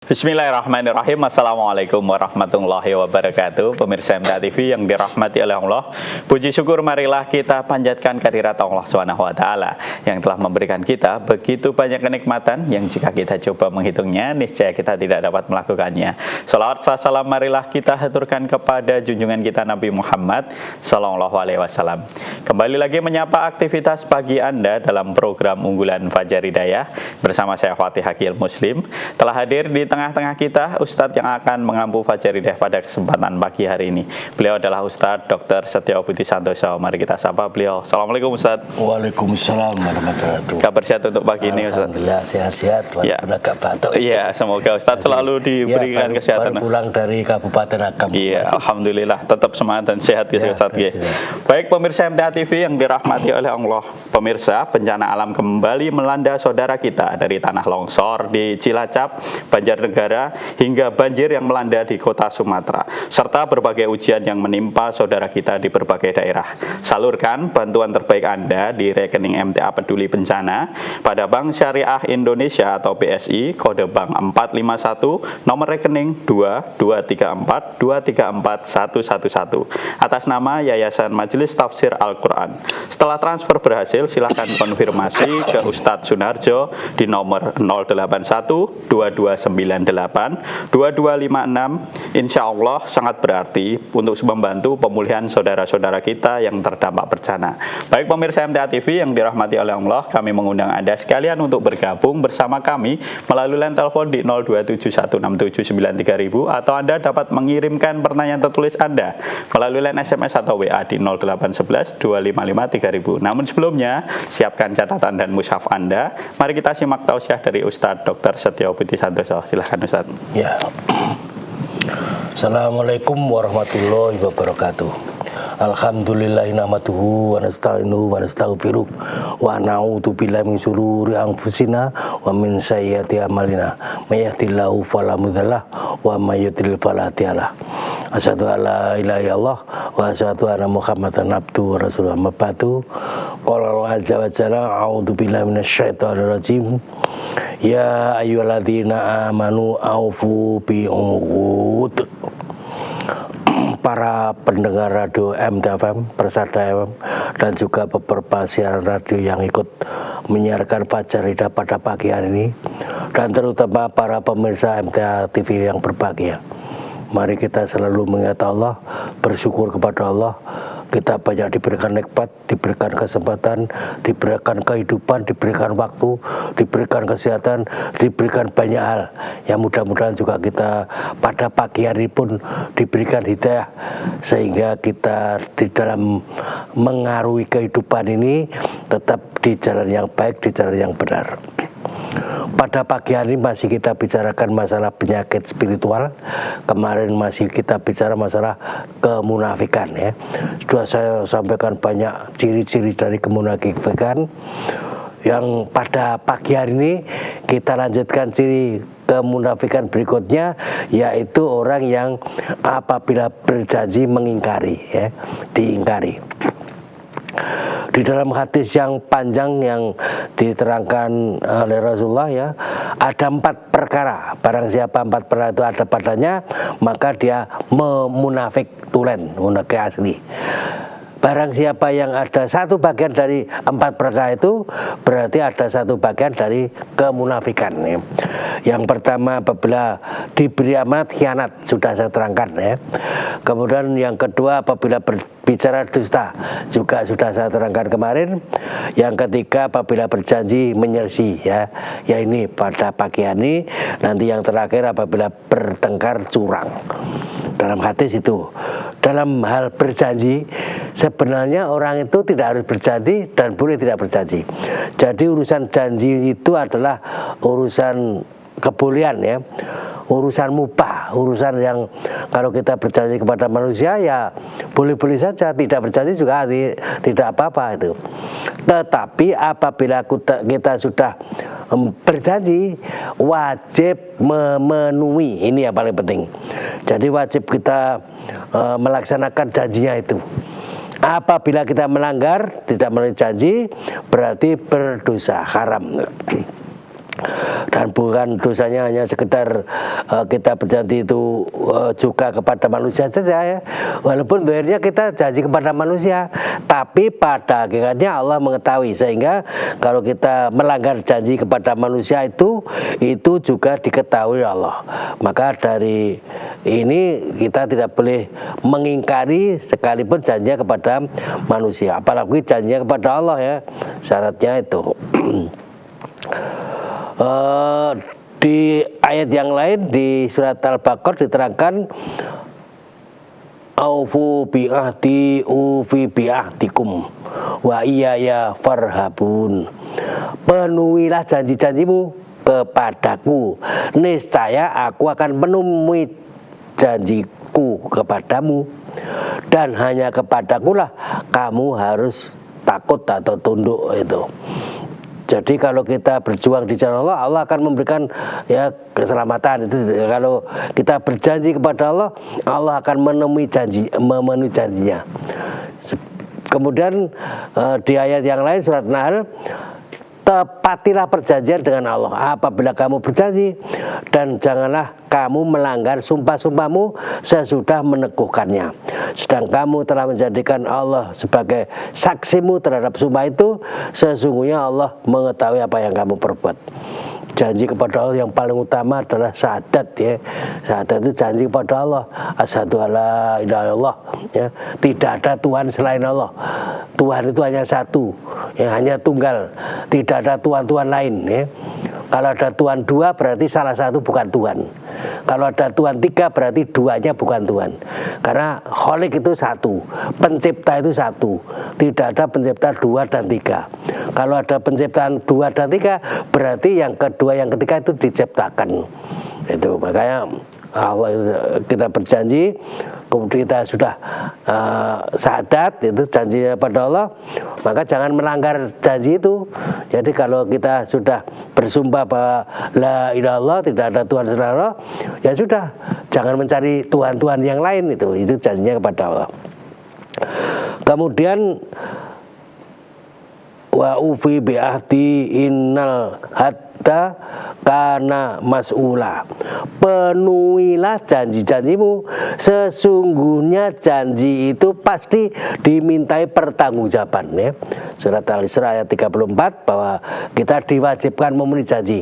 Bismillahirrahmanirrahim. Assalamualaikum warahmatullahi wabarakatuh. Pemirsa MTA TV yang dirahmati oleh Allah, puji syukur marilah kita panjatkan kehadirat Allah SWT yang telah memberikan kita begitu banyak kenikmatan yang jika kita coba menghitungnya niscaya kita tidak dapat melakukannya. Salawat salam marilah kita haturkan kepada junjungan kita Nabi Muhammad SAW. Kembali lagi menyapa aktivitas pagi Anda dalam program unggulan Fajar Hidayah bersama saya Fatih Hakil Muslim. Telah hadir di tengah-tengah kita Ustadz yang akan mengampu Fajar Hidayah pada kesempatan pagi hari ini. Beliau adalah Ustadz Dr. Setio Budi Santoso. Mari kita sapa beliau. Assalamualaikum Ustadz. Waalaikumsalam warahmatullahi wabarakatuh. Kabar sehat untuk pagi ini Ustadz? Alhamdulillah sehat-sehat. Ya. Agak batuk. Iya, semoga Ustadz selalu diberikan kesehatan. Baru pulang dari Kabupaten Agam. Iya, Alhamdulillah tetap semangat dan sehat ya Ustadz. Ya. Baik pemirsa MTA TV yang dirahmati oleh Allah. Pemirsa, bencana alam kembali melanda saudara kita dari tanah longsor di Cilacap, Banjarnegara hingga banjir yang melanda di kota Sumatera, serta berbagai ujian yang menimpa saudara kita di berbagai daerah. Salurkan bantuan terbaik Anda di rekening MTA Peduli Bencana pada Bank Syariah Indonesia atau BSI, kode bank 451, nomor rekening 22342341111 atas nama Yayasan Majelis Tafsir Al-Quran. Setelah transfer berhasil, silakan konfirmasi ke Ustadz Sunarjo di nomor 081 2298 2256. Insya Allah sangat berarti untuk membantu pemulihan saudara-saudara kita yang terdampak bencana. Baik pemirsa MTA TV yang dirahmati oleh Allah, kami mengundang Anda sekalian untuk bergabung bersama kami melalui line telepon di 02716793000 atau Anda dapat mengirimkan pertanyaan tertulis Anda melalui line SMS atau WA di 08112553000. Namun sebelumnya, siapkan catatan dan mushaf Anda. Mari kita simak tausiah dari Ustadz Dr. Setio Budi Santoso. Silahkan Ustadz. Ya. Assalamualaikum warahmatullahi wabarakatuh. Alhamdulillahi nahmaduhu wa nasta'inuhu wa nastaghfiruh wa na'udzu billahi min syururi anfusina wa min sayyiati a'malina. May yahdihillahu fala mudhillalah wa may yudlil fala hadiyalah. Asyhadu an la ilaha illallah wa asyhadu anna Muhammadan abduhu wa rasuluhu. Amma ba'du. Qala Allah azza wa jalla, a'udzu billahi minasyaitonir rajim. Ya ayyuhalladzina amanu aufu bi'uqud. Para pendengar radio MTA FM, Persada FM, dan juga beberapa siaran radio yang ikut menyiarkan Fajar Hidayah pada pagi hari ini, dan terutama para pemirsa MTA TV yang berbahagia. Mari kita selalu mengingat Allah, bersyukur kepada Allah. Kita banyak diberikan nikmat, diberikan kesempatan, diberikan kehidupan, diberikan waktu, diberikan kesehatan, diberikan banyak hal. Yang mudah-mudahan juga kita pada pagi hari pun diberikan hidayah, sehingga kita di dalam mengaruhi kehidupan ini tetap di jalan yang baik, di jalan yang benar. Pada pagi hari masih kita bicarakan masalah penyakit spiritual. Kemarin masih kita bicara masalah kemunafikan ya. Sudah saya sampaikan banyak ciri-ciri dari kemunafikan. Yang pada pagi hari ini kita lanjutkan ciri kemunafikan berikutnya, yaitu orang yang apabila berjanji mengingkari ya, diingkari. Di dalam hadis yang panjang yang diterangkan oleh Rasulullah ya, ada 4 perkara. Barang siapa 4 perkara itu ada padanya, maka dia memunafik tulen, munafik asli. Barang siapa yang ada satu bagian dari 4 perkara itu, berarti ada satu bagian dari kemunafikan ya. Yang pertama, apabila diberi amanat khianat, sudah saya terangkan ya. Kemudian yang kedua, apabila berbicara dusta, juga sudah saya terangkan kemarin. Yang ketiga, apabila berjanji menyelisi ya. Ya ini pada pagi hari. Nanti yang terakhir, apabila bertengkar curang. Dalam hadis itu, dalam hal berjanji, sebenarnya orang itu tidak harus berjanji dan boleh tidak berjanji. Jadi urusan janji itu adalah urusan kebolehan ya, urusan mubah, urusan yang kalau kita berjanji kepada manusia ya boleh-boleh saja, tidak berjanji juga tidak apa-apa itu. Tetapi apabila kita sudah berjanji, wajib memenuhi, ini yang paling penting. Jadi wajib kita melaksanakan janjinya itu. Apabila kita melanggar, tidak memenuhi janji, berarti berdosa, haram. Dan bukan dosanya hanya sekedar kita berjanji itu juga kepada manusia saja ya. Walaupun akhirnya kita janji kepada manusia, tapi pada hakikatnya Allah mengetahui, sehingga kalau kita melanggar janji kepada manusia itu juga diketahui Allah. Maka dari ini kita tidak boleh mengingkari sekalipun janjinya kepada manusia, apalagi janjinya kepada Allah ya. Syaratnya itu. Di ayat yang lain di surat Al-Baqarah diterangkan aufu bi'ahdi ufi bi'ahdikum wa iyaya farhabun. Penuhilah janji-janjimu kepadaku, niscaya aku akan memenuhi janjiku kepadamu, dan hanya kepadakulah kamu harus takut atau tunduk itu. Jadi kalau kita berjuang di jalan Allah, Allah akan memberikan ya keselamatan itu. Kalau kita berjanji kepada Allah, Allah akan memenuhi janjinya. Kemudian di ayat yang lain surat Nahl, tepatilah perjanjian dengan Allah apabila kamu berjanji, dan janganlah kamu melanggar sumpah-sumpahmu sesudah meneguhkannya. Sedang kamu telah menjadikan Allah sebagai saksimu terhadap sumpah itu, sesungguhnya Allah mengetahui apa yang kamu perbuat. Janji kepada Allah yang paling utama adalah syahadat ya. Syahadat itu janji kepada Allah. Asyhadu alla ilaha illallah ya. Tidak ada Tuhan selain Allah. Tuhan itu hanya satu, ya, hanya tunggal. Tidak ada Tuhan-Tuhan lain ya. Kalau ada Tuhan dua berarti salah satu bukan Tuhan. Kalau ada Tuhan tiga berarti duanya bukan Tuhan. Karena Khalik itu satu, pencipta itu satu. Tidak ada pencipta dua dan tiga. Kalau ada penciptaan dua dan tiga berarti yang kedua yang ketiga itu diciptakan. Itu makanya Allah kita berjanji, kemudian kita sudah syahadat itu janji pada Allah, maka jangan melanggar janji itu. Jadi kalau kita sudah bersumpah bahwa la ilaha illallah, tidak ada Tuhan selain Allah, ya sudah, jangan mencari Tuhan-Tuhan yang lain, itu janjinya kepada Allah. Kemudian wa ufi bi ahdi innal hatta kana mas'ula. Penuhilah janji-janjimu, sesungguhnya janji itu pasti dimintai pertanggungjawaban ya. Surat Al-Isra ayat 34 bahwa kita diwajibkan memenuhi janji.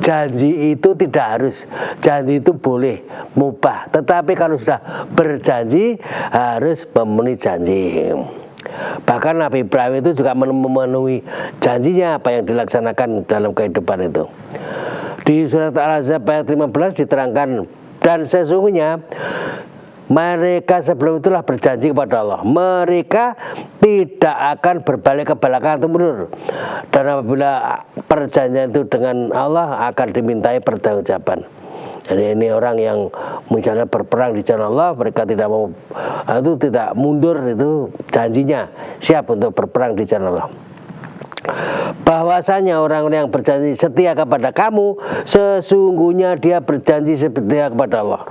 Janji itu tidak harus, janji itu boleh, mubah, tetapi kalau sudah berjanji harus memenuhi janji. Bahkan Nabi Ibrahim itu juga memenuhi janjinya apa yang dilaksanakan dalam kehidupan itu. Di surat Al-Ahzab ayat 15 diterangkan, dan sesungguhnya mereka sebelum itulah berjanji kepada Allah, mereka tidak akan berbalik ke belakang atau mundur, dan apabila perjanjian itu dengan Allah akan dimintai pertanggungjawaban. Jadi ini orang yang misalnya berperang di jalan Allah, mereka tidak mau itu tidak mundur, itu janjinya siap untuk berperang di jalan Allah. Bahwasanya orang-orang yang berjanji setia kepada kamu, sesungguhnya dia berjanji setia kepada Allah.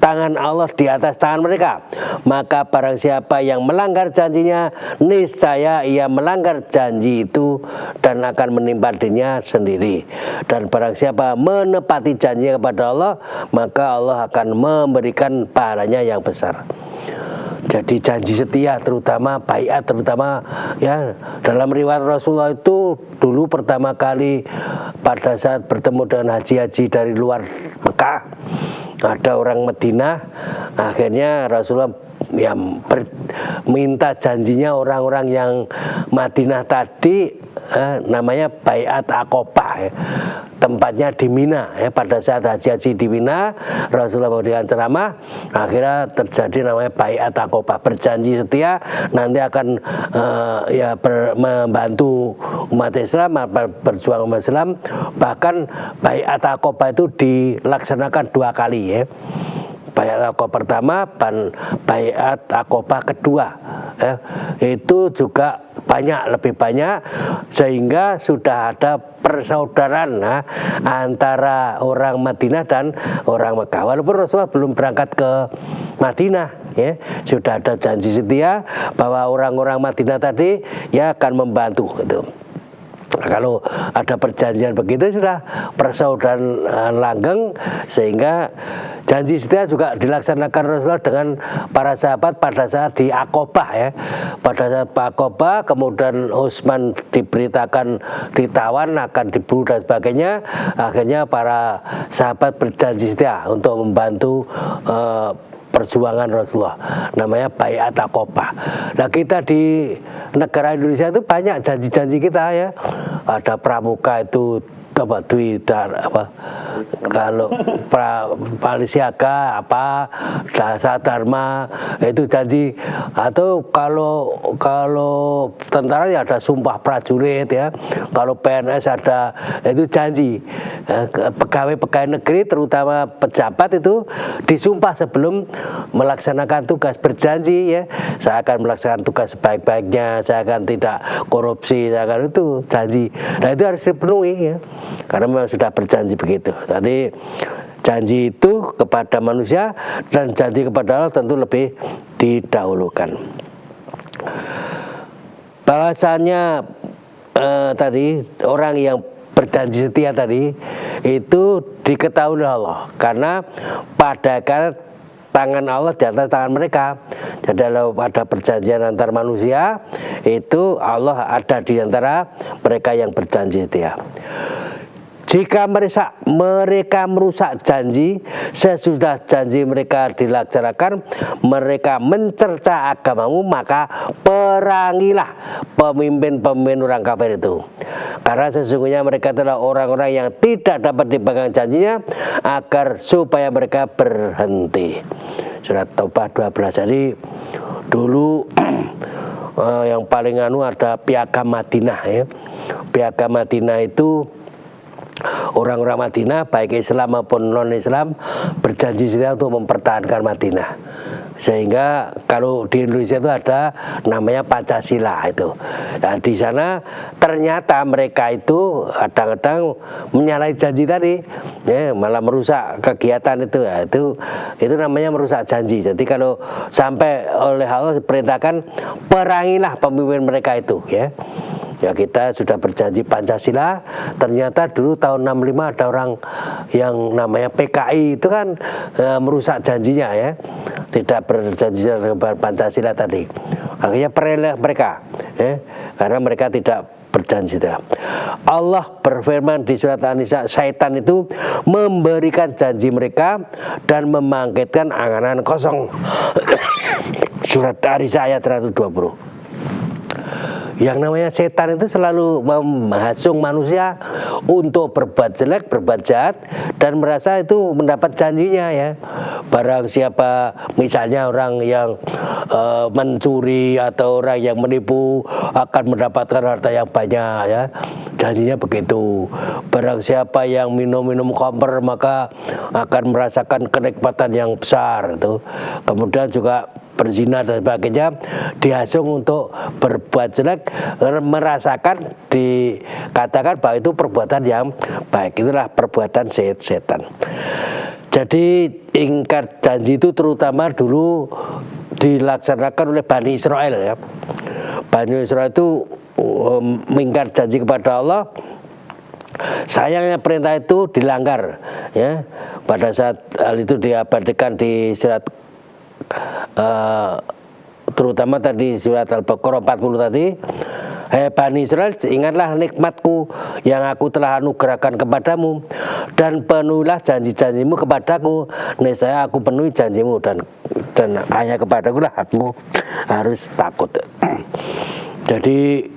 Tangan Allah di atas tangan mereka. Maka barang siapa yang melanggar janjinya, niscaya ia melanggar janji itu dan akan menimpa dirinya sendiri. Dan barang siapa menepati janjinya kepada Allah, maka Allah akan memberikan pahalanya yang besar. Jadi janji setia, terutama baiat, terutama ya dalam riwayat Rasulullah itu dulu pertama kali pada saat bertemu dengan haji-haji dari luar Mekah, ada orang Madinah, akhirnya Rasulullah minta janjinya orang-orang yang Madinah tadi, namanya baiat Aqobah ya. Tempatnya di Mina ya. Pada saat haji-haji di Mina, Rasulullah memberikan ceramah, akhirnya terjadi namanya baiat Aqobah, berjanji setia nanti akan membantu umat Islam, berjuang umat Islam. Bahkan baiat Aqobah itu dilaksanakan 2 kali ya. Baiat Aqobah pertama dan baiat Aqobah kedua ya, itu juga lebih banyak, sehingga sudah ada persaudaraan antara orang Madinah dan orang Mekah. Walaupun Rasulullah belum berangkat ke Madinah ya, sudah ada janji setia bahwa orang-orang Madinah tadi ya akan membantu itu. Kalau ada perjanjian begitu sudah persaudaraan langgeng, sehingga janji setia juga dilaksanakan Rasulullah dengan para sahabat pada saat di Aqobah ya. Pada saat Aqobah kemudian Utsman diberitakan ditawan akan dibunuh dan sebagainya. Akhirnya para sahabat berjanji setia untuk membantu perjuangan Rasulullah, namanya Baiat Aqobah. Nah, kita di negara Indonesia itu banyak janji-janji kita ya. Ada pramuka itu apa kalau Palisiaga Dasa Dharma itu janji, atau kalau tentara ya ada sumpah prajurit ya, kalau PNS ada itu janji. Pegawai-pegawai negeri terutama pejabat itu disumpah sebelum melaksanakan tugas, berjanji ya, saya akan melaksanakan tugas sebaik-baiknya, saya akan tidak korupsi, saya akan, itu janji. Nah, itu harus dipenuhi ya, karena memang sudah berjanji begitu. Tadi janji itu kepada manusia dan janji kepada Allah tentu lebih didahulukan. Bahasanya tadi orang yang berjanji setia tadi itu diketahui oleh Allah, karena pada tangan Allah di atas tangan mereka. Jadi kalau ada perjanjian antar manusia, itu Allah ada di antara mereka yang berjanji setia. Jika mereka merusak janji sesudah janji mereka dilaksanakan, mereka mencerca agamamu, maka perangilah pemimpin-pemimpin orang kafir itu. Karena sesungguhnya mereka adalah orang-orang yang tidak dapat dipegang janjinya, agar supaya mereka berhenti. Surat Taubah 12. Jadi dulu yang paling ada Piagam Madinah ya. Piagam Madinah itu orang-orang Madinah baik Islam maupun non-Islam berjanji setia untuk mempertahankan Madinah. Sehingga kalau di Indonesia itu ada namanya Pancasila itu. Nah, di sana ternyata mereka itu kadang-kadang menyalahi janji tadi, ya, malah merusak kegiatan itu. Ya, itu namanya merusak janji. Jadi kalau sampai oleh Allah diperintahkan perangilah pemimpin mereka itu, ya. Ya, kita sudah berjanji Pancasila, ternyata dulu tahun 65 ada orang yang namanya PKI itu kan merusak janjinya ya, tidak berjanji dengan Pancasila tadi. Akhirnya perintah mereka ya, karena mereka tidak berjanji. Allah berfirman di surat An-Nisa, syaitan itu memberikan janji mereka dan membangkitkan angan-angan kosong. Surat An-Nisa ayat 120. Yang namanya setan itu selalu menghasung manusia untuk berbuat jelek, berbuat jahat, dan merasa itu mendapat janjinya ya. Barang siapa misalnya orang yang mencuri atau orang yang menipu akan mendapatkan harta yang banyak ya, janjinya begitu. Barang siapa yang minum khamr maka akan merasakan kenikmatan yang besar itu. Kemudian juga berzina dan sebagainya, dihasung untuk berbuat jelek, merasakan dikatakan bahwa itu perbuatan yang baik. Itulah perbuatan setan. Jadi ingkar janji itu terutama dulu dilaksanakan oleh Bani Israel ya. Bani Israel itu mengingkar janji kepada Allah. Sayangnya perintah itu dilanggar ya. Pada saat hal itu diabadikan di surat terutama tadi surat Al-Baqarah 40 tadi, hai Bani Israel, ingatlah nikmatku yang aku telah anugerahkan kepadamu, dan penuhilah janji-janjimu kepadaku. Niscaya aku penuhi janjimu, dan hanya kepadaku lah aku harus takut. Jadi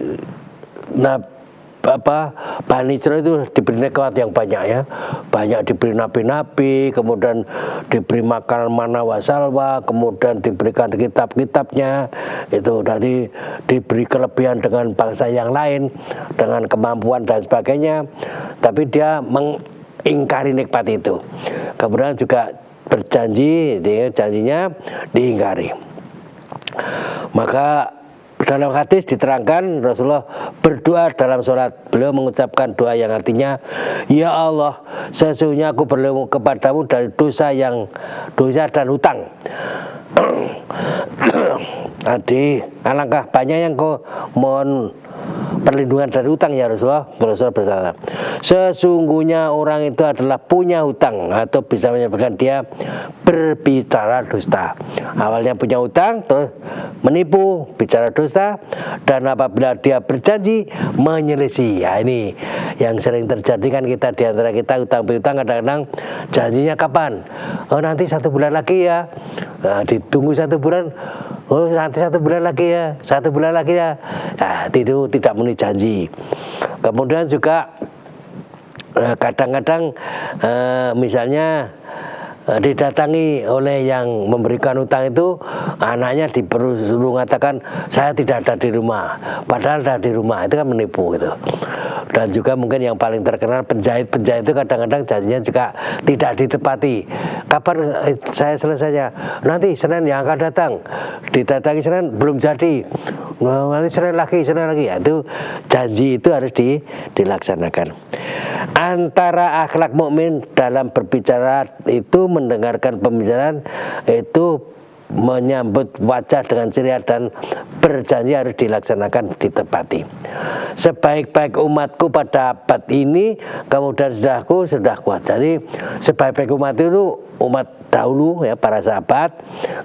Bani Israel itu diberi nikmat yang banyak ya, banyak diberi nabi-nabi, kemudian diberi makanan mana wasalwa, kemudian diberikan kitab-kitabnya itu, tadi diberi kelebihan dengan bangsa yang lain dengan kemampuan dan sebagainya, tapi dia mengingkari nikmat itu. Kemudian juga berjanji, janjinya diingkari. Maka dalam hadis diterangkan Rasulullah berdoa dalam sholat. Beliau mengucapkan doa yang artinya, ya Allah, sesungguhnya aku berlindung kepadamu dari dosa dan hutang. Tadi alangkah banyak yang kau mohon perlindungan dari utang ya Rasulullah. Rasulullah bersabda, sesungguhnya orang itu adalah punya hutang atau bisa menyebabkan dia berbicara dusta. Awalnya punya hutang, terus menipu, bicara dusta, dan apabila dia berjanji menyelisih. Ya, ini yang sering terjadi kan kita di antara kita utang piutang kadang-kadang janjinya kapan? Oh nanti 1 bulan lagi ya. Nah, ditunggu 1 bulan. Oh nanti 1 bulan lagi ya, 1 bulan lagi ya. Nah, itu tidak memenuhi janji. Kemudian juga kadang-kadang misalnya didatangi oleh yang memberikan utang itu, anaknya disuruh mengatakan saya tidak ada di rumah, padahal ada di rumah. Itu kan menipu gitu. Dan juga mungkin yang paling terkenal penjahit itu kadang-kadang janjinya juga tidak ditepati. Kapan saya selesainya? Nanti Senin yang akan datang. Didatangi Senin belum jadi. Nanti Senin lagi. Ya, itu janji itu harus dilaksanakan. Antara akhlak mukmin dalam berbicara itu mendengarkan pembicaraan itu menyambut wajah dengan ceria dan berjanji harus dilaksanakan, ditepati. Sebaik-baik umatku pada abad ini, kemudian sudah kuat. Jadi sebaik-baik umat itu umat dahulu ya, para sahabat,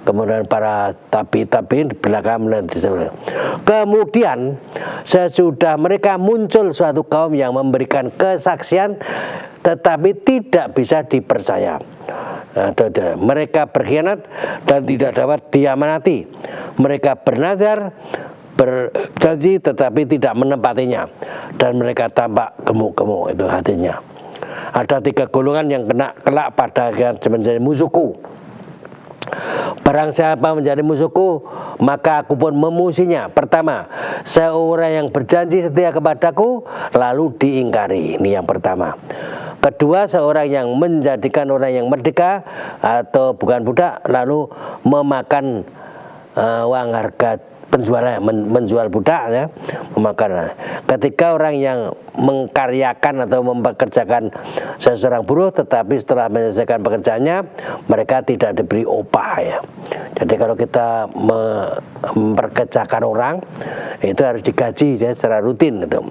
kemudian para tabi'in belakang. Kemudian sesudah mereka muncul suatu kaum yang memberikan kesaksian tetapi tidak bisa dipercaya. Mereka berkhianat dan tidak dapat diamanati. Mereka bernazar, berjanji tetapi tidak menepatinya, dan mereka tampak gemuk-gemuk. Itu hatinya. Ada 3 golongan yang kelak pada akhirnya menjadi musuhku. Barang siapa menjadi musuhku, maka aku pun memusuhinya. Pertama, seorang yang berjanji setia kepadaku lalu diingkari. Ini yang pertama. Kedua, seorang yang menjadikan orang yang merdeka atau bukan budak lalu memakan uang harga penjualnya, menjual budak ya, memakan. Ketiga, orang yang mengkaryakan atau mempekerjakan seseorang buruh tetapi setelah menyelesaikan pekerjaannya mereka tidak diberi upah ya. Jadi kalau kita memperkerjakan orang itu harus digaji ya, secara rutin itu.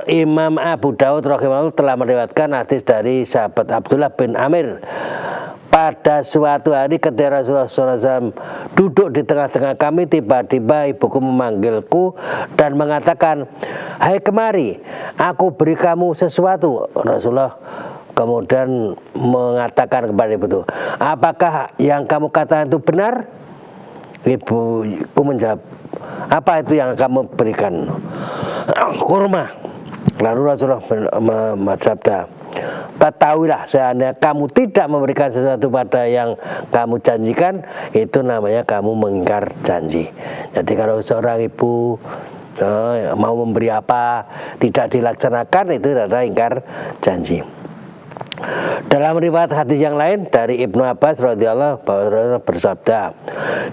Imam Abu Daud rahimahullah telah meriwayatkan hadis dari sahabat Abdullah bin Amir. Pada suatu hari ketika Rasulullah SAW duduk di tengah-tengah kami, tiba-tiba ibuku memanggilku dan mengatakan, hai kemari, aku beri kamu sesuatu. Rasulullah kemudian mengatakan kepada ibu itu, apakah yang kamu katakan itu benar? Ibuku menjawab, apa itu yang kamu berikan? Kurma. Lalu Rasulullah bersabda, ketahuilah seandainya kamu tidak memberikan sesuatu pada yang kamu janjikan, itu namanya kamu mengingkar janji. Jadi kalau seorang ibu mau memberi apa tidak dilaksanakan, itu adalah ingkar janji. Dalam riwayat hadis yang lain dari Ibnu Abbas radhiyallahu anhu bersabda,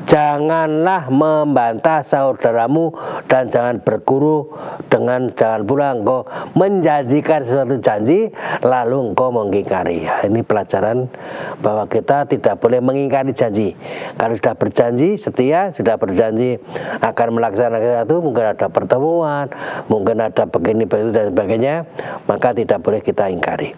janganlah membantah saudaramu dan jangan berguru dengan jangan pula engkau menjanjikan sesuatu janji lalu engkau mengingkari. Ini pelajaran bahwa kita tidak boleh mengingkari janji. Kalau sudah berjanji setia, sudah berjanji akan melaksanakan sesuatu, mungkin ada pertemuan, mungkin ada begini begitu dan sebagainya, maka tidak boleh kita ingkari.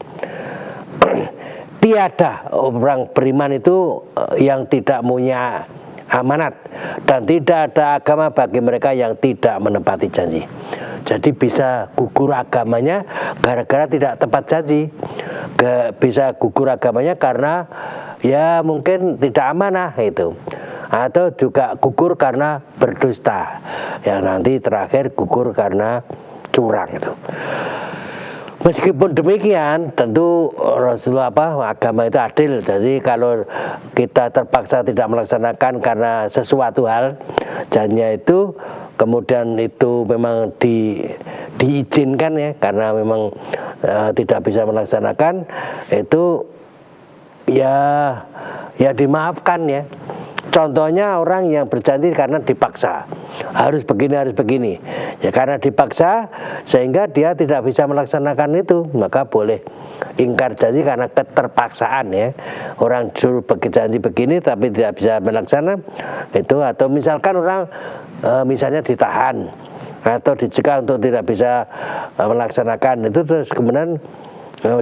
Tiada orang beriman itu yang tidak punya amanat, dan tidak ada agama bagi mereka yang tidak menepati janji. Jadi bisa gugur agamanya gara-gara tidak tepat janji, bisa gugur agamanya karena ya mungkin tidak amanah itu, atau juga gugur karena berdusta, yang nanti terakhir gugur karena curang itu. Meskipun demikian, tentu Rasulullah agama itu adil. Jadi kalau kita terpaksa tidak melaksanakan karena sesuatu hal, janjinya itu kemudian itu memang diizinkan ya, karena memang tidak bisa melaksanakan, itu ya dimaafkan ya. Contohnya orang yang berjanji karena dipaksa, harus begini, ya karena dipaksa sehingga dia tidak bisa melaksanakan itu, maka boleh ingkar janji karena keterpaksaan ya. Orang suruh janji begini tapi tidak bisa melaksanakan itu, atau misalkan orang misalnya ditahan atau dicegah untuk tidak bisa melaksanakan itu, terus kemudian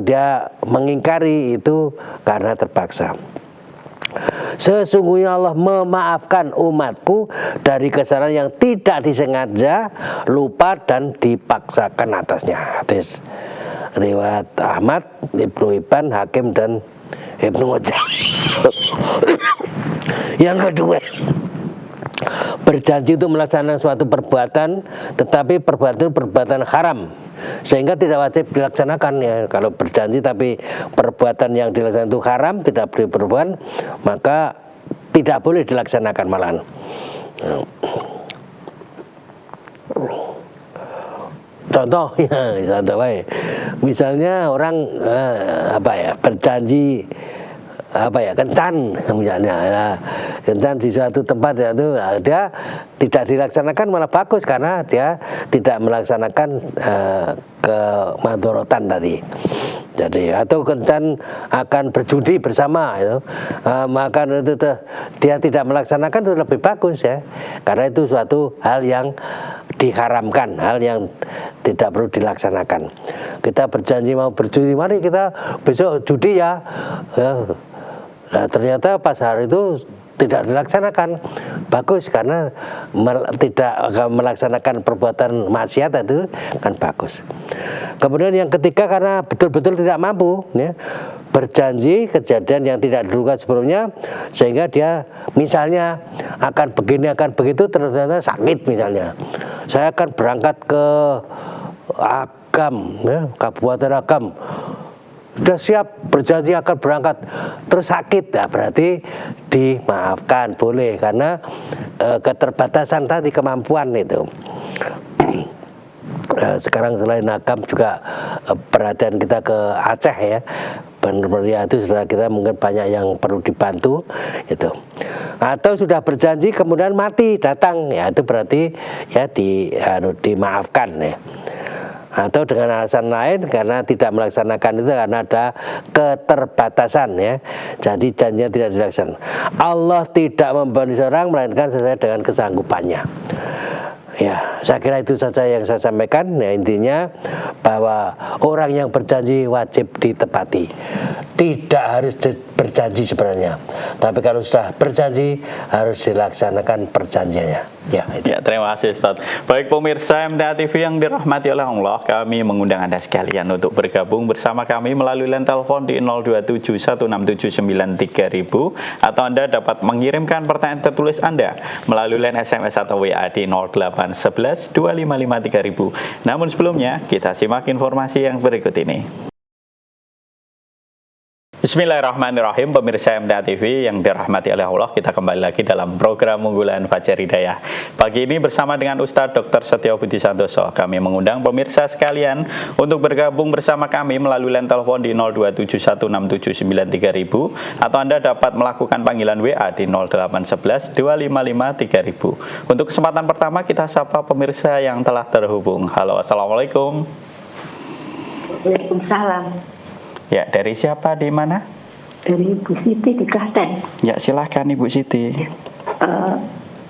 dia mengingkari itu karena terpaksa. Sesungguhnya Allah memaafkan umatku dari kesalahan yang tidak disengaja, lupa dan dipaksakan atasnya. Hadis riwayat Ahmad, Ibnu Hibban, Hakim dan Ibnu Majah. Yang kedua, berjanji untuk melaksanakan suatu perbuatan, tetapi perbuatan itu perbuatan haram, sehingga tidak wajib dilaksanakan ya. Kalau berjanji tapi perbuatan yang dilaksanakan itu haram, tidak boleh berbuat, maka tidak boleh dilaksanakan malahan. Contoh baik. Misalnya orang berjanji kencan misalnya, kencan di suatu tempat itu dia tidak dilaksanakan malah bagus karena dia tidak melaksanakan kemadorotan tadi. Jadi atau kencan akan berjudi bersama itu, maka itu dia tidak melaksanakan itu lebih bagus ya, karena itu suatu hal yang diharamkan, hal yang tidak perlu dilaksanakan. Kita berjanji mau berjudi, mari kita besok judi ya. Nah ternyata pas hari itu tidak dilaksanakan, bagus karena tidak melaksanakan perbuatan maksiat itu kan bagus. Kemudian yang ketiga, karena betul-betul tidak mampu ya, berjanji kejadian yang tidak diduga sebelumnya, sehingga dia misalnya akan begini akan begitu, ternyata sakit misalnya. Saya akan berangkat ke Agam ya, Kabupaten Agam, sudah siap berjanji akan berangkat terus sakit, ya berarti dimaafkan, boleh, karena keterbatasan tadi, kemampuan itu. Sekarang selain Agam juga perhatian kita ke Aceh ya, benar-benar itu saudara kita mungkin banyak yang perlu dibantu itu. Atau sudah berjanji kemudian mati datang, ya itu berarti ya dimaafkan ya. Atau dengan alasan lain karena tidak melaksanakan itu karena ada keterbatasan ya, jadi janjinya tidak dilaksanakan. Allah tidak membebani seorang melainkan sesuai dengan kesanggupannya. Ya, saya kira itu saja yang saya sampaikan. Ya, intinya bahwa orang yang berjanji wajib ditepati. Tidak harus berjanji sebenarnya, tapi kalau sudah berjanji harus dilaksanakan perjanjiannya. Ya, itu. Ya, terima kasih Ustaz. Baik pemirsa MTA TV yang dirahmati oleh Allah, kami mengundang Anda sekalian untuk bergabung bersama kami melalui line telepon di 02716793000, atau Anda dapat mengirimkan pertanyaan tertulis Anda melalui line SMS atau WA di 08112553.000. Namun sebelumnya kita simak informasi yang berikut ini. Bismillahirrahmanirrahim, pemirsa MTA TV yang dirahmati oleh Allah, kita kembali lagi dalam program unggulan Fajar Hidayah. Pagi ini bersama dengan Ustadz Dr. Setio Budi Santoso, kami mengundang pemirsa sekalian untuk bergabung bersama kami melalui line telepon di 02716793000, atau Anda dapat melakukan panggilan WA di 08112553.000. Untuk kesempatan pertama kita sapa pemirsa yang telah terhubung. Halo, assalamualaikum. Waalaikumsalam. Ya, dari siapa, di mana? Dari Ibu Siti di Klaten. Ya, silahkan Ibu Siti.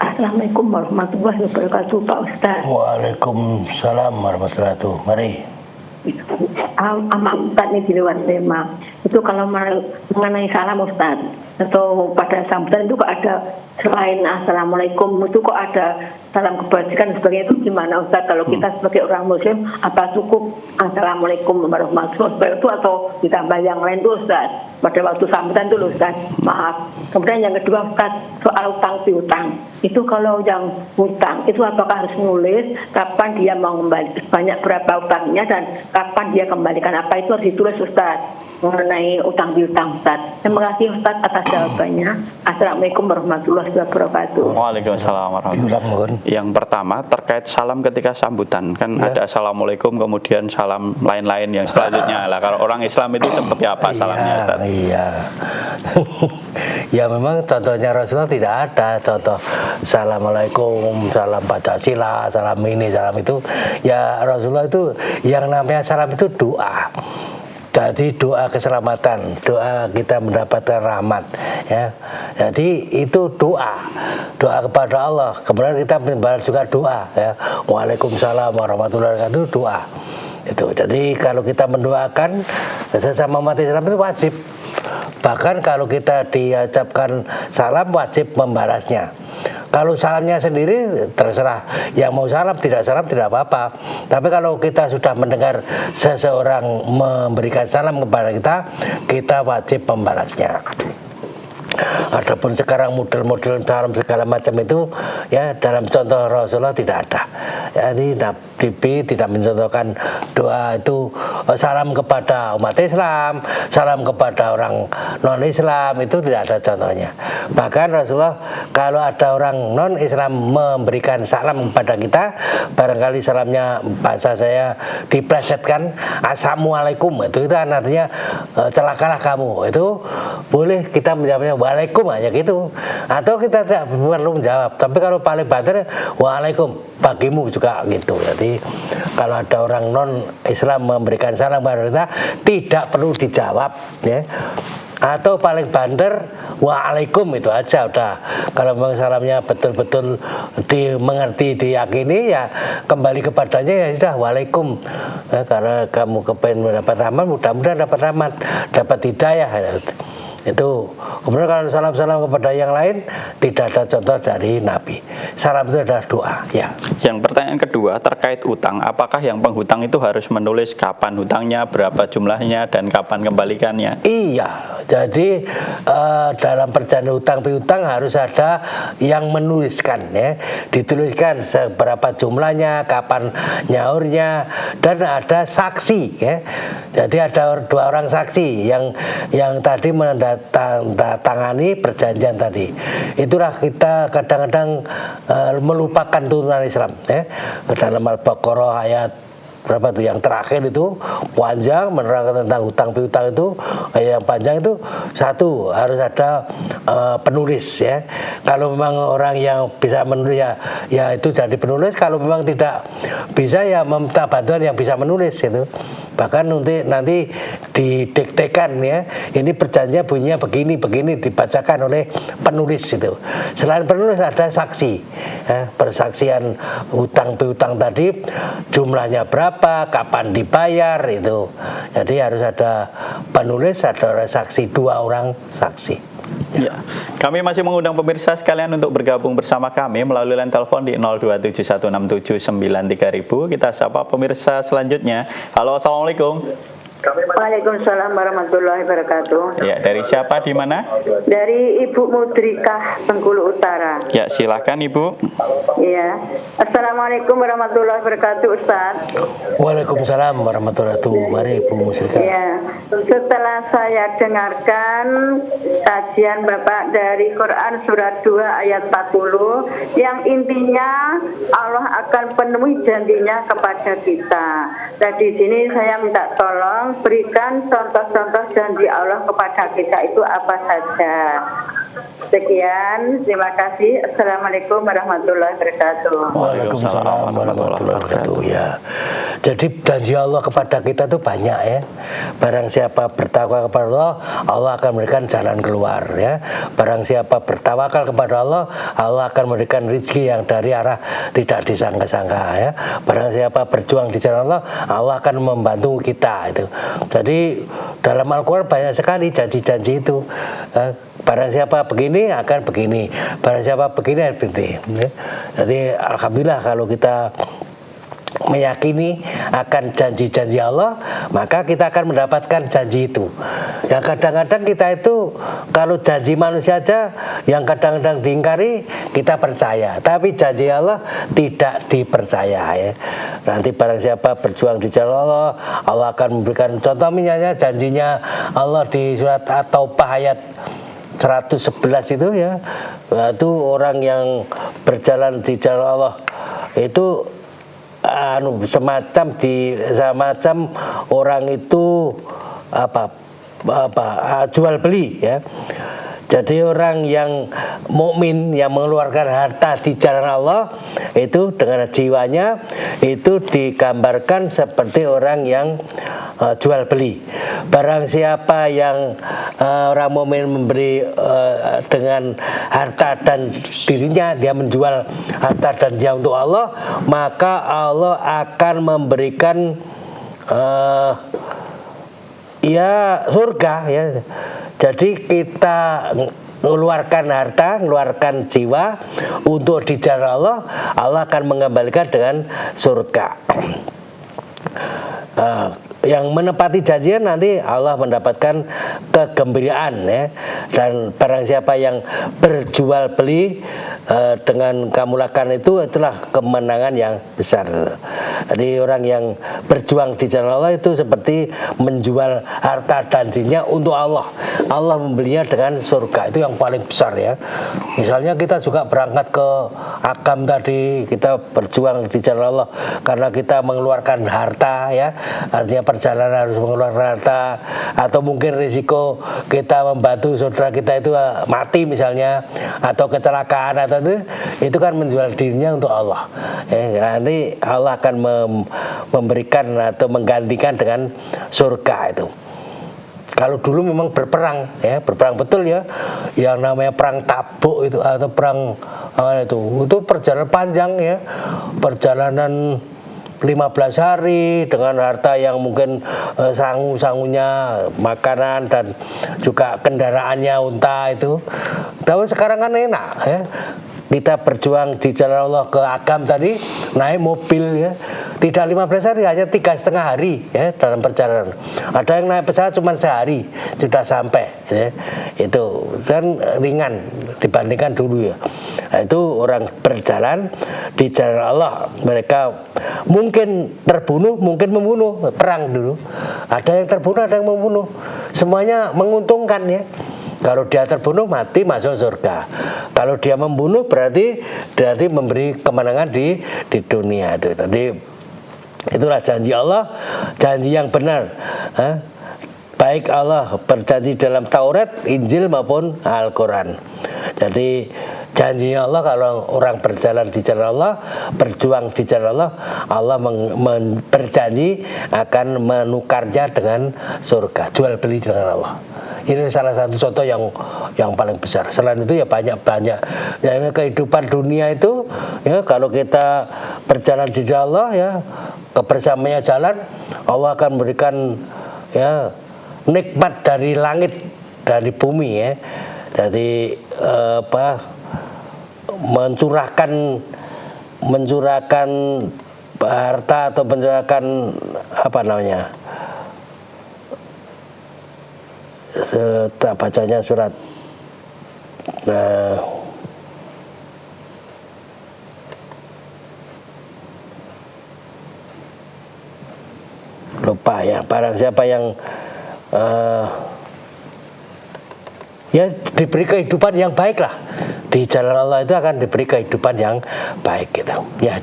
Assalamualaikum warahmatullahi wabarakatuh, Pak Ustaz. Waalaikumsalam warahmatullahi wabarakatuh. Mari. Sama Ustaz ini di luar tema. Itu kalau mengenai salam Ustaz, atau pada sambutan itu kok ada selain Assalamualaikum itu kok ada salam kebajikan sebagainya, itu gimana Ustaz? Kalau kita sebagai orang Muslim, apa cukup Assalamualaikum warahmatullahi wabarakatuh atau ditambah yang lain tuh Ustaz? Pada waktu sambutan itu loh Ustaz, maaf. Kemudian yang kedua Ustaz, soal utang piutang. Itu kalau yang utang itu apakah harus nulis kapan dia mau kembali, banyak berapa utangnya dan kapan dia kembalikan, apa itu harus ditulis Ustaz? mengenai utang piutang Ustaz. Terima kasih Ustaz atas jawabannya. Assalamualaikum warahmatullahi wabarakatuh. Waalaikumsalam warahmatullahi wabarakatuh. Yang pertama terkait salam ketika sambutan, kan ada assalamualaikum kemudian salam lain-lain yang selanjutnya lah. Kalau orang Islam itu seperti apa salamnya, Ustaz? Iya. Ya memang contohnya Rasulullah tidak ada contoh assalamualaikum, salam Pancasila, salam ini, salam itu. Ya Rasulullah itu yang namanya salam itu doa. Jadi doa keselamatan, doa kita mendapatkan rahmat, ya. Jadi itu doa kepada Allah. Kemudian kita membalas juga doa, ya. Waalaikumsalam warahmatullahi wabarakatuh, doa. Itu. Jadi kalau kita mendoakan sesama umat Islam itu wajib. Bahkan kalau kita diucapkan salam wajib membalasnya. Kalau salamnya sendiri terserah, yang mau salam tidak apa-apa. Tapi kalau kita sudah mendengar seseorang memberikan salam kepada kita wajib membalasnya. Adapun sekarang model-model salam segala macam itu, ya dalam contoh Rasulullah tidak ada. Jadi Nabi tidak mencontohkan doa itu salam kepada umat Islam, salam kepada orang non-Islam, itu tidak ada contohnya. Bahkan Rasulullah kalau ada orang non-Islam memberikan salam kepada kita, barangkali salamnya bahasa saya diplesetkan assalamualaikum, itu artinya celakalah kamu, itu boleh kita menjawabnya waalaikum hanya gitu, atau kita tidak perlu menjawab. Tapi kalau paling banter waalaikum bagimu juga gitu. Jadi kalau ada orang non Islam memberikan salam kepada kita tidak perlu dijawab, ya. Atau paling banter waalaikum itu aja udah. Kalau memang salamnya betul-betul dimengerti, diyakini, ya kembali kepadanya ya sudah waalaikum. Ya, karena kamu kepengen mendapat rahmat, mudah-mudahan dapat rahmat, dapat hidayah. Itu. Kemudian kalau salam-salam kepada yang lain tidak ada contoh dari Nabi. Salam itu adalah doa, ya. Yang pertanyaan kedua terkait utang, apakah yang penghutang itu harus menulis kapan hutangnya, berapa jumlahnya, dan kapan kembalikannya? Iya, jadi dalam perjanjian utang piutang harus ada yang menuliskan, ya, dituliskan seberapa jumlahnya, kapan nyaurnya, dan ada saksi, ya. Jadi ada dua orang saksi yang tadi menandatangani perjanjian tadi. Itulah kita kadang-kadang melupakan tuntunan Islam, ya. Dalam Al-Baqarah ayat berapa tuh yang terakhir itu panjang menerangkan tentang hutang piutang itu, yang panjang itu satu harus ada penulis, ya. Kalau memang orang yang bisa menulis ya itu jadi penulis. Kalau memang tidak bisa ya meminta bantuan yang bisa menulis itu. Bahkan nanti didiktekan, ya, ini perjanjian bunyinya begini dibacakan oleh penulis itu. Selain penulis ada saksi, ya, persaksian hutang piutang tadi jumlahnya berapa, kapan dibayar itu. Jadi harus ada penulis, ada saksi, dua orang saksi. Ya. Kami masih mengundang pemirsa sekalian untuk bergabung bersama kami melalui line telepon di 02716793000. Kita sapa pemirsa selanjutnya. Halo, assalamualaikum. Waalaikumsalam warahmatullahi wabarakatuh. Ya, dari siapa, di mana? Dari Ibu Mudrikah, Bengkulu Utara. Ya, silakan Ibu. Iya. Assalamualaikum warahmatullahi wabarakatuh, Ustaz. Waalaikumsalam warahmatullahi wabarakatuh. Mari Ibu Musrika. Iya. Setelah saya dengarkan kajian Bapak dari Quran surat 2 ayat 40 yang intinya Allah akan penuhi janjinya kepada kita. Nah, di sini saya minta tolong berikan contoh-contoh janji Allah kepada kita itu apa saja. Sekian, terima kasih. Assalamualaikum warahmatullahi wabarakatuh. Waalaikumsalam warahmatullahi wabarakatuh. Ya. Jadi janji Allah kepada kita itu banyak, ya. Barang siapa bertakwa kepada Allah, Allah akan memberikan jalan keluar, ya. Barang siapa bertawakal kepada Allah, Allah akan memberikan rezeki yang dari arah tidak disangka-sangka, ya. Barang siapa berjuang di jalan Allah, Allah akan membantu kita itu. Jadi dalam Al-Quran banyak sekali janji-janji itu. Barang siapa begini akan begini, barang siapa begini akan begini. Jadi alhamdulillah kalau kita meyakini akan janji-janji Allah, maka kita akan mendapatkan janji itu. Yang kadang-kadang kita itu kalau janji manusia aja yang kadang-kadang diingkari kita percaya, tapi janji Allah tidak dipercaya ya. Nanti barang siapa berjuang di jalan Allah, Allah akan memberikan contoh misalnya janjinya Allah di surat At-Taubah ayat 111 itu ya, itu orang yang berjalan di jalan Allah itu semacam orang itu jual beli ya. Jadi orang yang mukmin yang mengeluarkan harta di jalan Allah itu dengan jiwanya itu digambarkan seperti orang yang jual beli. Barang siapa yang orang mukmin memberi dengan harta dan dirinya, dia menjual harta dan dia untuk Allah, maka Allah akan memberikan surga ya. Jadi kita mengeluarkan harta, mengeluarkan jiwa untuk di jalan Allah, Allah akan mengembalikan dengan surga. Yang menepati janjinya nanti Allah mendapatkan kegembiraan ya. Dan barang siapa yang berjual beli dengan kamulakan itulah kemenangan yang besar. Jadi orang yang berjuang di jalan Allah itu seperti menjual harta dan dirinya untuk Allah. Allah membelinya dengan surga, itu yang paling besar ya. Misalnya kita juga berangkat ke Akam tadi, kita berjuang di jalan Allah karena kita mengeluarkan harta ya, artinya perjalanan harus mengeluarkan harta, atau mungkin risiko kita membantu saudara kita itu mati misalnya, atau kecelakaan atau itu kan menjual dirinya untuk Allah. Nanti Allah akan memberikan atau menggantikan dengan surga itu. Kalau dulu memang berperang ya, berperang betul ya, yang namanya perang Tabuk itu atau perang itu perjalanan panjang ya, perjalanan 15 hari dengan harta yang mungkin sangu-sangunya makanan dan juga kendaraannya unta itu. Tapi sekarang kan enak ya. Kita berjuang di jalan Allah ke Agam tadi naik mobil ya, tidak 15 hari, hanya 3,5 hari ya dalam perjalanan. Ada yang naik pesawat cuma sehari sudah sampai ya. Itu kan ringan dibandingkan dulu ya. Nah, itu orang berjalan di jalan Allah, mereka mungkin terbunuh, mungkin membunuh, perang dulu. Ada yang terbunuh, ada yang membunuh. Semuanya menguntungkan ya. Kalau dia terbunuh mati masuk surga. Kalau dia membunuh berarti memberi kemenangan di dunia itu. Tadi itulah janji Allah, janji yang benar. Baik Allah berjanji dalam Taurat, Injil maupun Al-Quran. Jadi janjinya Allah kalau orang berjalan di jalan Allah, berjuang di jalan Allah, Allah berjanji akan menukarnya dengan surga, jual beli dengan Allah. Ini salah satu contoh yang paling besar. Selain itu ya banyak-banyak. Ya, kehidupan dunia itu ya, kalau kita berjalan di jalan Allah ya, kebersamaannya jalan, Allah akan memberikan ya nikmat dari langit, dari bumi ya. Jadi mencurahkan harta atau mencurahkan bacanya surat lupa ya. Barang siapa yang ya diberi kehidupan yang baik lah di jalan Allah, itu akan diberi kehidupan yang baik gitu. Ya,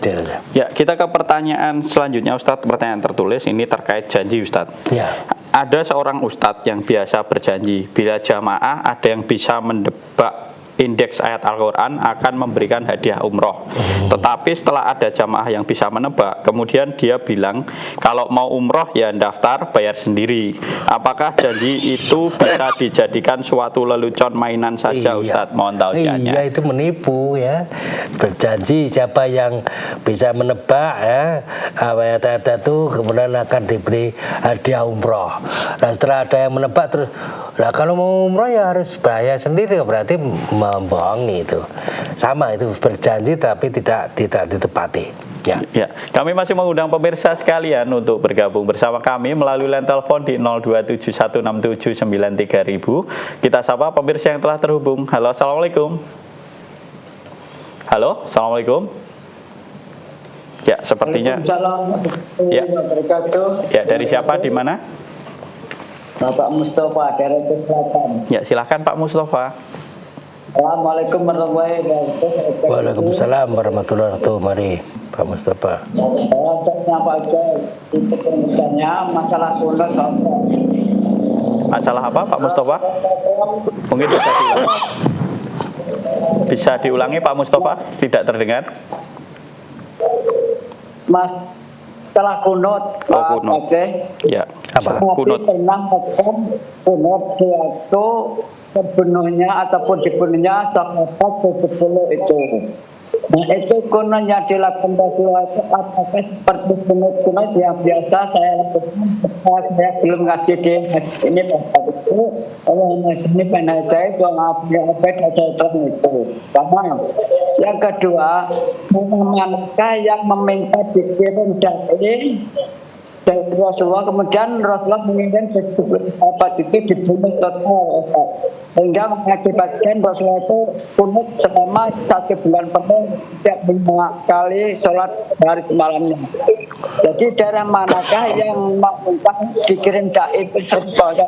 ya, kita ke pertanyaan selanjutnya Ustadz, pertanyaan tertulis ini terkait janji Ustadz. Ya. Ada seorang Ustadz yang biasa berjanji bila jamaah ada yang bisa mendebak indeks ayat Al-Quran akan memberikan hadiah umroh. Tetapi setelah ada jamaah yang bisa menebak, kemudian dia bilang kalau mau umroh ya daftar bayar sendiri. Apakah janji itu bisa dijadikan suatu lelucon mainan saja Ustadz? Mohon tausiahnya. Iya, itu menipu ya. Berjanji siapa yang bisa menebak ya ayat-ayat itu kemudian akan diberi hadiah umroh. Nah, setelah ada yang menebak terus, lah kalau mau umroh ya harus bayar sendiri, berarti membohongi itu. Sama, itu berjanji tapi tidak ditepati. Ya. Ya, kami masih mengundang pemirsa sekalian untuk bergabung bersama kami melalui line telepon di 02716793000. Kita sapa pemirsa yang telah terhubung. Halo, assalamualaikum. Halo, assalamualaikum. Ya, sepertinya. Ya. Ya, dari siapa, di mana? Bapak Mustafa dari Selatan. Ya, silahkan Pak Mustafa. Assalamualaikum warahmatullahi wabarakatuh. Waalaikumsalam warahmatullahi wabarakatuh. Mari Pak Mustafa. Saya nyapa aja itu pertanyaannya masalah kunut. Masalah apa Pak Mustafa? Mungkin bisa diulangi Pak Mustafa? Tidak terdengar. Masalah kunut. Oh, kunut. Ya, Apa? Kunut. Pernah melakukan kunut yaitu sepenuhnya ataupun dipenuhnya sahabat 70 itu. Nah, itu kunut yang dilakukan Rasulullah itu apakah seperti kunut-kunut yang biasa saya lakukan ketika saya belum ngaji di ini Bapak itu kalau ini penajai doang apa itu. Pertama. Yang kedua, manakah yang meminta dikirim dari Rasulullah, kemudian Rasulullah menginginkan sahabat itu dibunuh total, sehingga mengakibatkan Rasulullah itu kunut selama 1 bulan penuh, tidak 5 kali sholat hari malamnya. Jadi dari manakah yang meminta dikirim dai saja?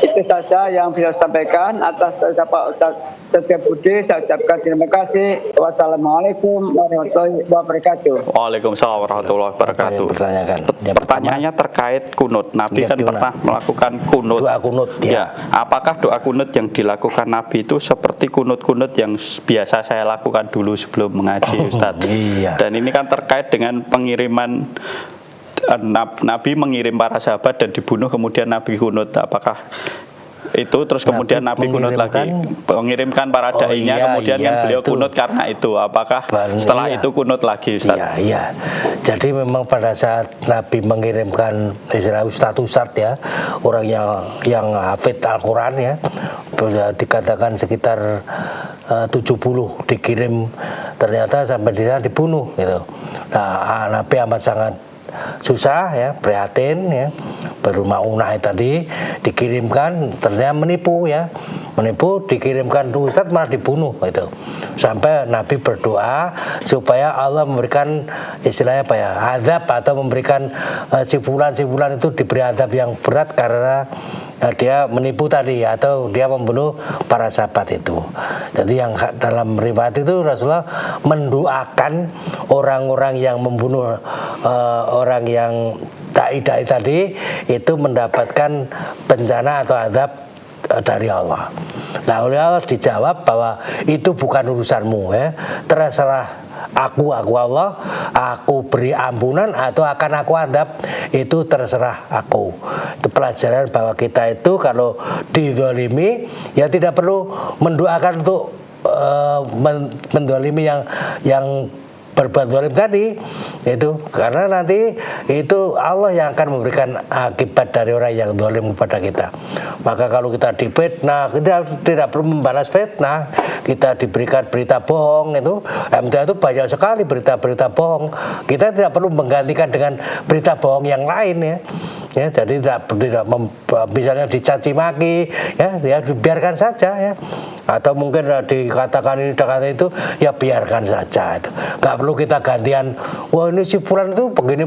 Itu saja yang bisa sampaikan. Atas Pak Ustaz Setia Budi, saya ucapkan terima kasih. Wassalamualaikum warahmatullahi wabarakatuh. Waalaikumsalam warahmatullahi wabarakatuh. Pertanyaannya terkait kunut. Nabi kan pernah melakukan kunut. Doa kunut. Ya. Apakah doa kunut yang dilakukan Nabi itu seperti kunut-kunut yang biasa saya lakukan dulu sebelum mengaji, Ustadz? Iya. Dan ini kan terkait dengan pengiriman Nabi mengirim para sahabat dan dibunuh, kemudian Nabi kunut. Apakah itu terus kemudian Nabi kunut lagi mengirimkan para dai-nya, kemudian kan beliau itu kunut karena itu, apakah setelah itu kunut lagi, Ustaz? Iya. Jadi memang pada saat Nabi mengirimkan istilah ustadz ya, orang yang hafid Al-Quran ya, dikatakan sekitar 70 dikirim, ternyata sampai di sana dibunuh gitu. Nah, Nabi amat sangat susah ya, prihatin ya, baru Maunah tadi dikirimkan, ternyata menipu ya, dikirimkan Ustadz malah dibunuh gitu. Sampai Nabi berdoa supaya Allah memberikan istilahnya apa ya, azab atau memberikan sifulan itu diberi azab yang berat karena dia menipu tadi atau dia membunuh para sahabat itu. Jadi yang dalam riwayat itu Rasulullah mendoakan orang-orang yang membunuh orang yang dai-dai tadi itu mendapatkan bencana atau azab dari Allah. Nah, oleh Allah dijawab bahwa itu bukan urusanmu ya. Terserah aku Allah, aku beri ampunan atau akan aku adab, itu terserah aku. Itu pelajaran bahwa kita itu kalau dizalimi ya tidak perlu mendoakan untuk mendolimi yang berbuat zalim tadi itu, karena nanti itu Allah yang akan memberikan akibat dari orang yang zalim kepada kita. Maka kalau kita difitnah, kita tidak perlu membalas fitnah. Kita diberikan berita bohong itu, MTA itu banyak sekali berita-berita bohong. Kita tidak perlu menggantikan dengan berita bohong yang lain ya. Ya, jadi tidak misalnya dicaci maki ya biarkan saja ya, atau mungkin dikatakan ini dikatakan itu ya biarkan saja itu. Nggak perlu kita gantian, wah ini si fulan itu begini,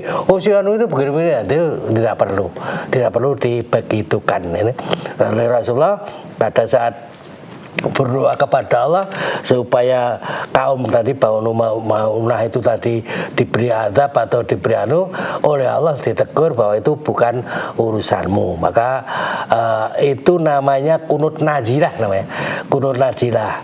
oh si anu itu begini, itu tidak perlu dibegitukan ini. Oleh Rasulullah pada saat berdoa kepada Allah supaya kaum tadi Maunah itu tadi diberi azab atau diberi oleh Allah ditegur bahwa itu bukan urusanmu. Maka itu namanya kunut nazilah namanya. Kunut nazilah.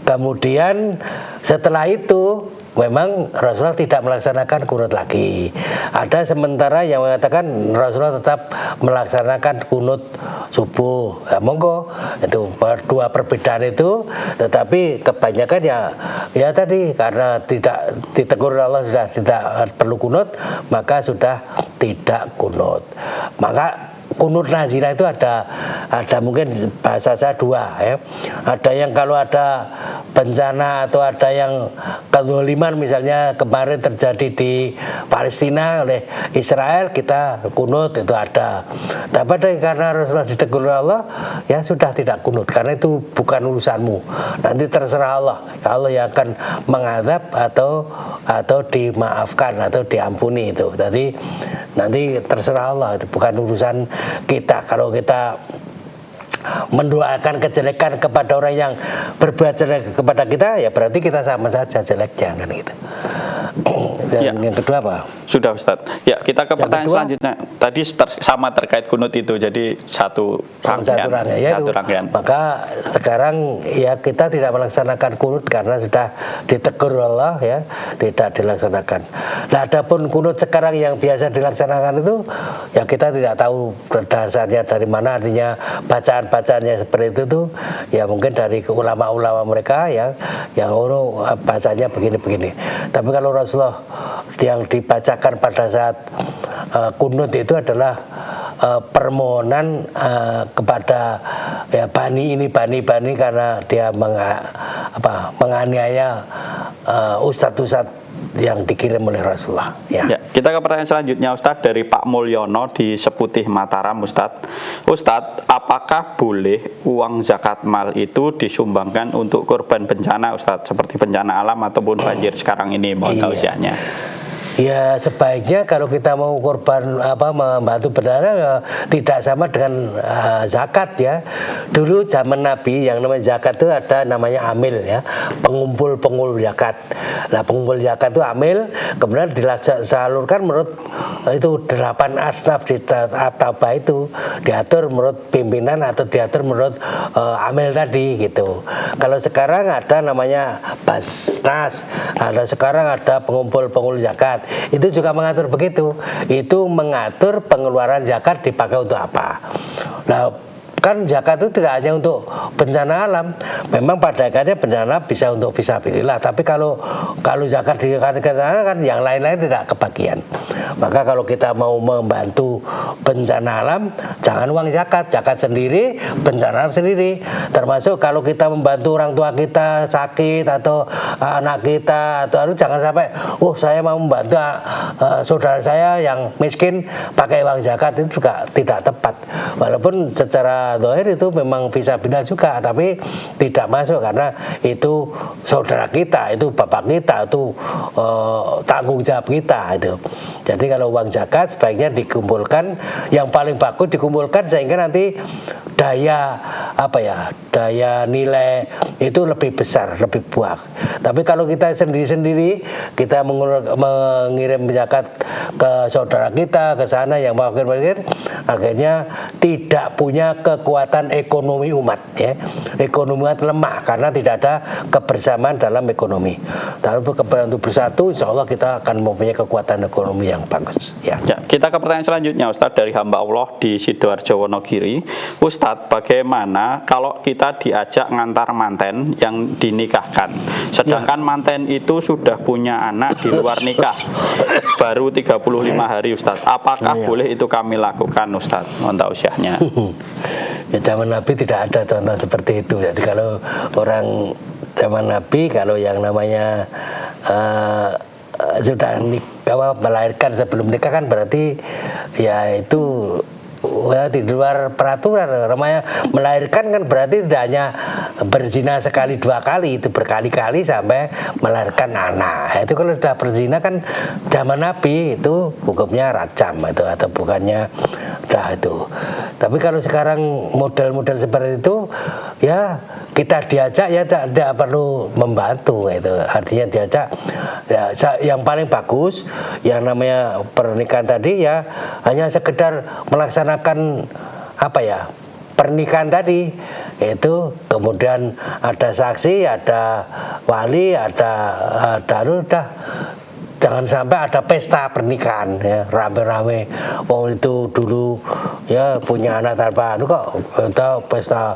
Kemudian setelah itu memang Rasulullah tidak melaksanakan kunut lagi. Ada sementara yang mengatakan Rasulullah tetap melaksanakan kunut subuh. Ya, monggo, itu dua perbedaan itu. Tetapi kebanyakan ya tadi karena tidak ditegur Allah sudah tidak perlu kunut, maka sudah tidak kunut. Maka kunut nazilah itu ada mungkin bahasa saya dua ya. Ada yang kalau ada bencana atau ada yang kezaliman, misalnya kemarin terjadi di Palestina oleh Israel, kita kunut itu ada. Tapi karena Rasulullah ditegur Allah, ya sudah tidak kunut karena itu bukan urusanmu. Nanti terserah Allah. Allah yang akan mengadab atau dimaafkan atau diampuni itu. Jadi nanti terserah Allah, itu bukan urusan kita. Kalau kita mendoakan kejelekan kepada orang yang berbuat jelek kepada kita, ya berarti kita sama saja jeleknya kan gitu. Dan yang kedua apa? Sudah Ustadz. Ya, kita ke pertanyaan selanjutnya. Tadi sama terkait kunut itu, jadi satu rangkaian. Maka sekarang ya kita tidak melaksanakan kunut karena sudah ditegur Allah, ya tidak dilaksanakan. Nah, adapun kunut sekarang yang biasa dilaksanakan itu ya kita tidak tahu dasarnya dari mana, artinya bacaan-bacaannya seperti itu tuh ya mungkin dari ulama-ulama mereka ya yang bacanya begini-begini. Tapi kalau Rasulullah yang dibacakan pada saat kunut itu adalah permohonan kepada ya bani karena dia menganiaya ustadz-ustadz yang dikirim oleh Rasulullah. Ya. Ya, kita ke pertanyaan selanjutnya Ustadz dari Pak Mulyono di Seputih Mataram. Ustadz, apakah boleh uang zakat mal itu disumbangkan untuk korban bencana Ustadz, seperti bencana alam ataupun banjir sekarang ini, mohon tausiahnya? Ya sebaiknya kalau kita mau korban membantu bencana ya, tidak sama dengan zakat ya. Dulu zaman Nabi yang namanya zakat itu ada namanya amil ya, pengumpul zakat. Nah pengumpul zakat itu amil, kemudian disalurkan menurut itu 8 asnaf di ataba itu diatur menurut pimpinan atau diatur menurut amil tadi gitu. Kalau sekarang ada namanya basnas, sekarang ada pengumpul zakat. Itu juga mengatur begitu. Itu mengatur pengeluaran zakat dipakai untuk apa. Nah, kan zakat itu tidak hanya untuk bencana alam. Memang pada akhirnya bencana bisa untuk fisabilillah. Tapi kalau zakat dikatakan kan yang lain-lain tidak kebagian. Maka kalau kita mau membantu bencana alam, jangan uang zakat sendiri, bencana alam sendiri. Termasuk kalau kita membantu orang tua kita sakit atau anak kita atau jangan sampai, saya mau membantu saudara saya yang miskin pakai uang zakat, itu juga tidak tepat. Walaupun secara zahir itu memang fisabilillah juga, tapi tidak masuk karena itu saudara kita, itu bapak kita, itu tanggung jawab kita itu. Jadi kalau uang zakat sebaiknya dikumpulkan, yang paling bagus dikumpulkan sehingga nanti daya nilai itu lebih besar, lebih buah. Tapi kalau kita sendiri-sendiri kita mengirim zakat ke saudara kita ke sana yang fakir, akhirnya tidak punya kekuatan ekonomi umat ya. Ekonomi umat lemah karena tidak ada kebersamaan dalam ekonomi. Tapi untuk bersatu, insya Allah kita akan mempunyai kekuatan ekonomi yang bagus. Ya. Kita ke pertanyaan selanjutnya Ustadz dari hamba Allah di Sidoarjo Wonogiri. Ustadz, bagaimana kalau kita diajak ngantar manten yang dinikahkan, sedangkan manten itu sudah punya anak di luar nikah, baru 35 hari Ustadz. Apakah boleh itu kami lakukan Ustadz? Mohon tausiahnya. Ya, zaman Nabi tidak ada contoh seperti itu. Jadi kalau orang zaman Nabi, kalau yang namanya sudah melahirkan sebelum nikah kan berarti ya itu di luar peraturan. Namanya melahirkan kan berarti tidak hanya berzina sekali dua kali, itu berkali-kali sampai melahirkan anak. Itu kalau sudah berzina kan zaman Nabi itu hukumnya rajam itu, atau bukannya itu. Tapi kalau sekarang model-model seperti itu ya kita diajak ya tidak perlu membantu itu. Artinya diajak ya, yang paling bagus yang namanya pernikahan tadi ya hanya sekedar melaksanakan pernikahan tadi itu, kemudian ada saksi, ada wali, ada udah. Jangan sampai ada pesta pernikahan ya, rame-rame. Itu dulu ya punya anak tanpa kok kita pesta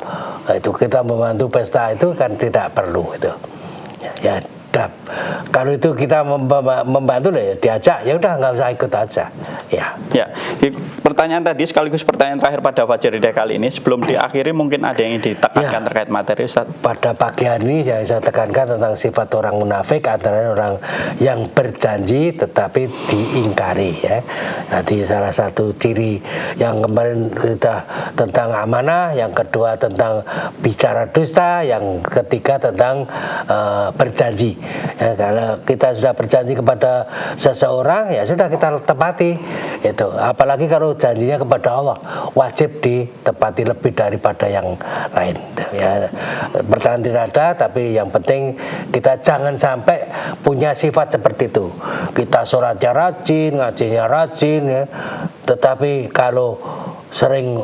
itu, kita membantu pesta itu kan tidak perlu itu. Ya, Kalau itu kita membantu ya diajak, ya udah nggak usah ikut aja. Ya. Ya, pertanyaan tadi sekaligus pertanyaan terakhir pada Fajar Hidayah kali ini. Sebelum diakhiri mungkin ada yang ditekankan terkait materi, Ustaz. Pada pagi hari ini yang saya tekankan tentang sifat orang munafik, antara orang yang berjanji tetapi diingkari ya. Jadi salah satu ciri yang kemarin kita tentang amanah, yang kedua tentang bicara dusta, yang ketiga tentang berjanji. Ya, kalau kita sudah berjanji kepada seseorang, ya sudah kita tepati. Itu. Apalagi kalau janjinya kepada Allah, wajib ditepati lebih daripada yang lain. Ya, bertahan tidak ada, tapi yang penting kita jangan sampai punya sifat seperti itu. Kita sholatnya rajin, ngajinya rajin, ya. Tetapi kalau sering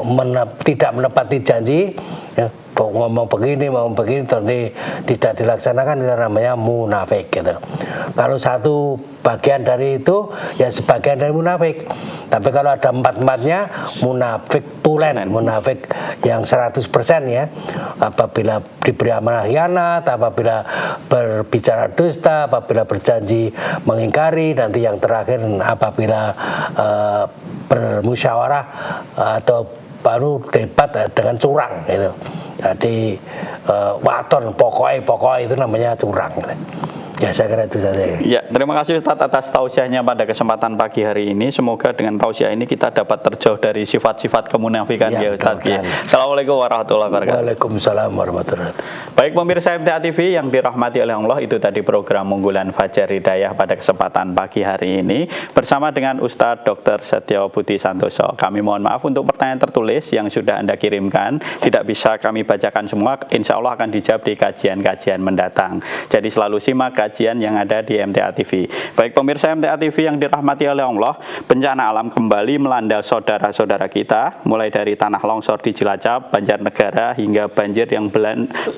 tidak menepati janji, ya, ngomong begini nanti tidak dilaksanakan, itu namanya munafik gitu. Kalau satu bagian dari itu ya sebagian dari munafik. Tapi kalau ada empat-empatnya munafik tulen, munafik yang 100% ya. Apabila diberi amanah khianat, apabila berbicara dusta, apabila berjanji mengingkari, nanti yang terakhir apabila bermusyawarah atau baru debat dengan curang gitu. Jadi waton pokoknya itu namanya curang. Ya saya kira itu saja. Ya, terima kasih Ustaz atas tausiahnya pada kesempatan pagi hari ini. Semoga dengan tausiah ini kita dapat terjauh dari sifat-sifat kemunafikan ya Ustaz. Ya. Assalamualaikum warahmatullahi wabarakatuh. Waalaikumsalam warahmatullahi wabarakatuh. Baik pemirsa MTA TV yang dirahmati oleh Allah, itu tadi program unggulan Fajar Hidayah pada kesempatan pagi hari ini bersama dengan Ustadz Dr. Setio Budi Santoso. Kami mohon maaf untuk pertanyaan tertulis yang sudah Anda kirimkan, tidak bisa kami bacakan semua, insya Allah akan dijawab di kajian-kajian mendatang. Jadi selalu simak kajian yang ada di MTA TV. Baik pemirsa MTA TV yang dirahmati oleh Allah, bencana alam kembali melanda saudara-saudara kita, mulai dari tanah longsor di Cilacap, Banjarnegara, hingga banjir yang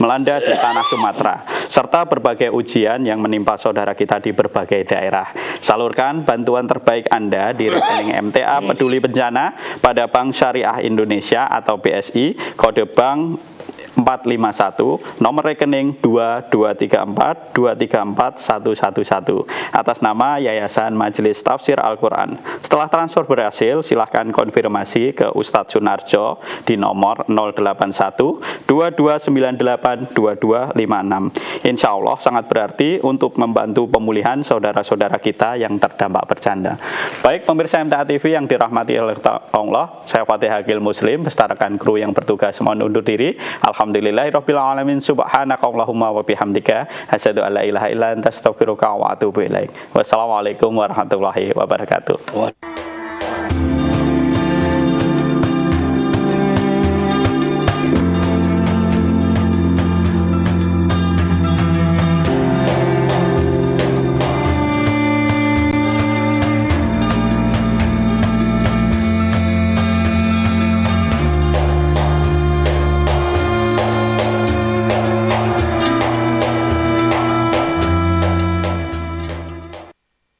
melanda di tanah Sumatera, serta berbagai ujian yang menimpa saudara kita di berbagai daerah. Salurkan bantuan terbaik Anda di rekening MTA Peduli Bencana pada Bank Syariah Indonesia atau BSI, kode bank 451, nomor rekening 2234111 atas nama Yayasan Majelis Tafsir Al-Quran. Setelah transfer berhasil, silahkan konfirmasi ke Ustadz Sunarjo di nomor 081 2298 2256. Insya Allah sangat berarti untuk membantu pemulihan saudara-saudara kita yang terdampak bencana. Baik pemirsa MTA TV yang dirahmati oleh Allah, saya Fatih Hakil Muslim beserta rekan kru yang bertugas mohon undur diri. Alhamdulillahirabbil alamin, subhanakallahumma wa bihamdika asyhadu an la ilaha illa anta astaghfiruka wa atubu ilaik. Wassalamualaikum warahmatullahi wabarakatuh.